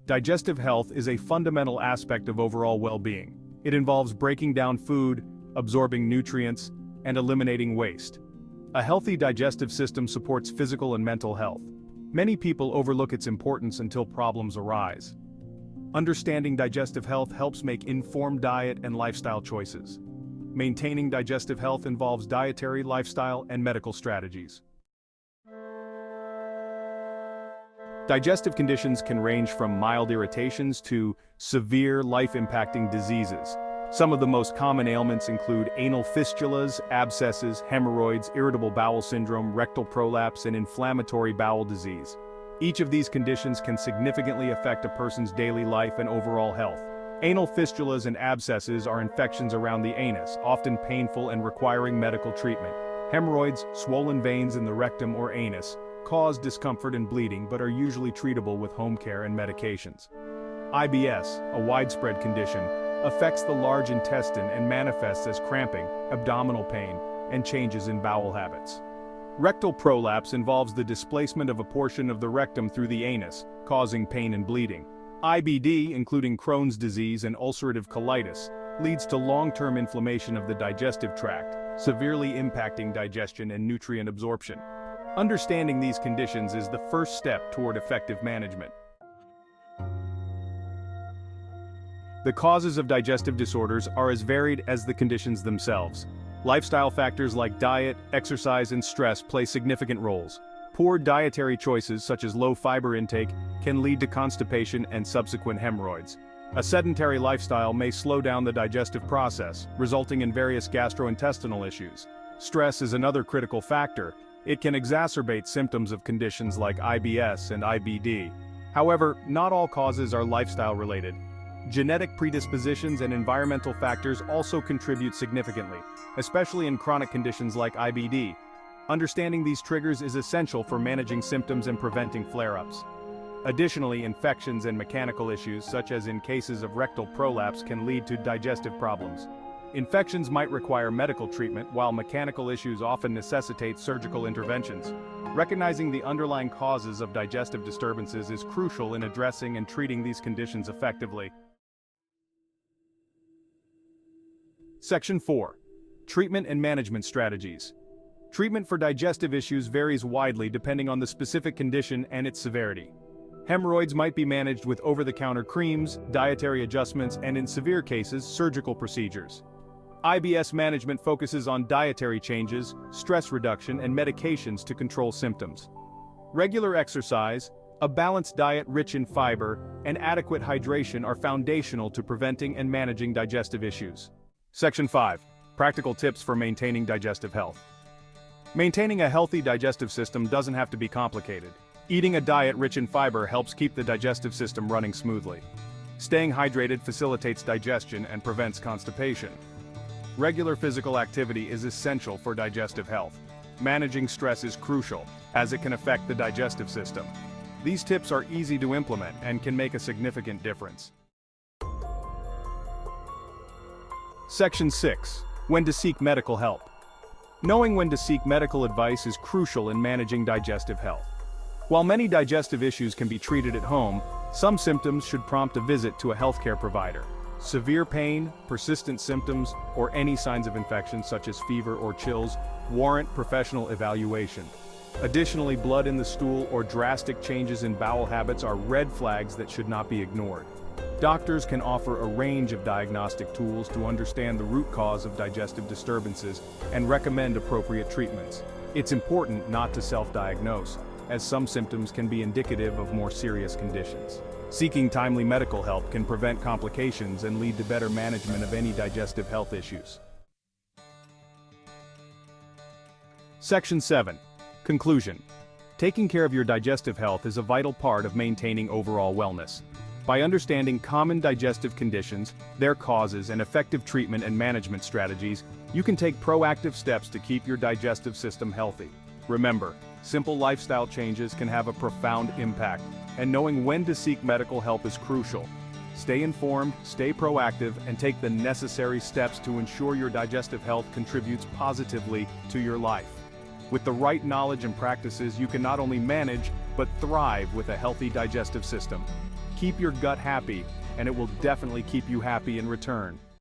Digestive health is a fundamental aspect of overall well-being. It involves breaking down food, absorbing nutrients, and eliminating waste. A healthy digestive system supports physical and mental health. Many people overlook its importance until problems arise. Understanding digestive health helps make informed diet and lifestyle choices. Maintaining digestive health involves dietary, lifestyle, and medical strategies. Digestive conditions can range from mild irritations to severe, life-impacting diseases. Some of the most common ailments include anal fistulas, abscesses, hemorrhoids, irritable bowel syndrome, rectal prolapse, and inflammatory bowel disease. Each of these conditions can significantly affect a person's daily life and overall health. Anal fistulas and abscesses are infections around the anus, often painful and requiring medical treatment. Hemorrhoids, swollen veins in the rectum or anus, cause discomfort and bleeding but are usually treatable with home care and medications. IBS, a widespread condition, affects the large intestine and manifests as cramping, abdominal pain, and changes in bowel habits. Rectal prolapse involves the displacement of a portion of the rectum through the anus, causing pain and bleeding. IBD, including Crohn's disease and ulcerative colitis, leads to long-term inflammation of the digestive tract, severely impacting digestion and nutrient absorption. Understanding these conditions is the first step toward effective management. The causes of digestive disorders are as varied as the conditions themselves. Lifestyle factors like diet, exercise, and stress play significant roles. Poor dietary choices such as low fiber intake can lead to constipation and subsequent hemorrhoids. A sedentary lifestyle may slow down the digestive process, resulting in various gastrointestinal issues. Stress is another critical factor. It can exacerbate symptoms of conditions like IBS and IBD. However, not all causes are lifestyle-related. Genetic predispositions and environmental factors also contribute significantly, especially in chronic conditions like IBD. Understanding these triggers is essential for managing symptoms and preventing flare-ups. Additionally, infections and mechanical issues, such as in cases of rectal prolapse, can lead to digestive problems. Infections might require medical treatment, while mechanical issues often necessitate surgical interventions. Recognizing the underlying causes of digestive disturbances is crucial in addressing and treating these conditions effectively. Section 4. Treatment and management strategies. Treatment for digestive issues varies widely depending on the specific condition and its severity. Hemorrhoids might be managed with over-the-counter creams, dietary adjustments, and in severe cases, surgical procedures. IBS management focuses on dietary changes, stress reduction, and medications to control symptoms. Regular exercise, a balanced diet rich in fiber, and adequate hydration are foundational to preventing and managing digestive issues. Section 5. Practical tips for maintaining digestive health. Maintaining a healthy digestive system doesn't have to be complicated. Eating a diet rich in fiber helps keep the digestive system running smoothly. Staying hydrated facilitates digestion and prevents constipation. Regular physical activity is essential for digestive health. Managing stress is crucial, as it can affect the digestive system. These tips are easy to implement and can make a significant difference. Section 6. When to seek medical help. Knowing when to seek medical advice is crucial in managing digestive health. While many digestive issues can be treated at home, some symptoms should prompt a visit to a healthcare provider. Severe pain, persistent symptoms, or any signs of infection such as fever or chills warrant professional evaluation. Additionally, blood in the stool or drastic changes in bowel habits are red flags that should not be ignored. Doctors can offer a range of diagnostic tools to understand the root cause of digestive disturbances and recommend appropriate treatments. It's important not to self-diagnose, as some symptoms can be indicative of more serious conditions. Seeking timely medical help can prevent complications and lead to better management of any digestive health issues. Section 7. Conclusion. Taking care of your digestive health is a vital part of maintaining overall wellness. By understanding common digestive conditions, their causes, and effective treatment and management strategies, you can take proactive steps to keep your digestive system healthy. Remember, simple lifestyle changes can have a profound impact, and knowing when to seek medical help is crucial. Stay informed, stay proactive, and take the necessary steps to ensure your digestive health contributes positively to your life. With the right knowledge and practices, you can not only manage, but thrive with a healthy digestive system. Keep your gut happy, and it will definitely keep you happy in return.